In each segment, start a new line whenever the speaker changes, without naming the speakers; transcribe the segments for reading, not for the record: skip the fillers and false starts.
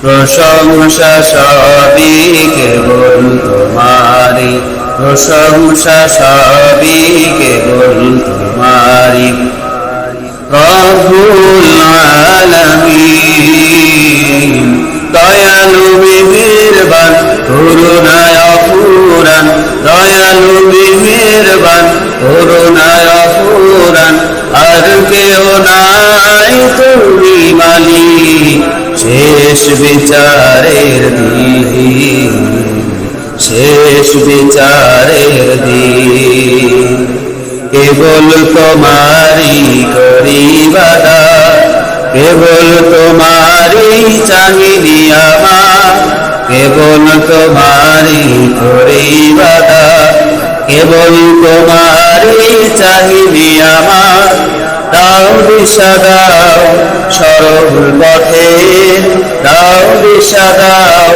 প্রশংসা সবই কেবল তোমারি, প্রশংসা সবই কেবল তোমারি। রব্বুল আলামিন দয়ালু মেহেরবান করুণায় অফুরান, দয়ালু মেহেরবান করুণায় অফুরান। আর কেউ নাই তুমি মালিক শেষ বিচারের দিন, শেষ বিচারের দিন। কেবল তোমারি করি ইবাদত, কেবল তোমারি চাহিদি আমার, কেবল তোমারি করি ইবাদত, কেবল তোমারি চাহিদি আমার। দাও দিশা দাও সরল পথে, দাও দিশা দাও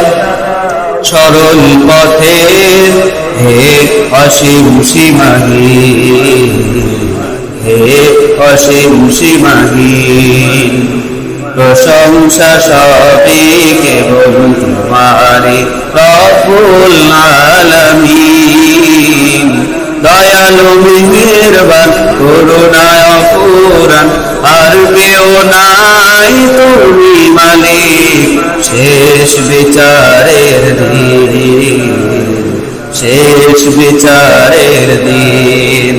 সরল পথে। হে অসীম সীমাহীন, হে অসীম সীমাহীন। প্রশংসা সবই কেবল তোমারি, রব্বুল আলামিন দয়ালু মেহেরবান করুণায় অফুরান। আর কেউ নাই তুমি মালিক শেষ বিচারের দিন, শেষ বিচারের দিন।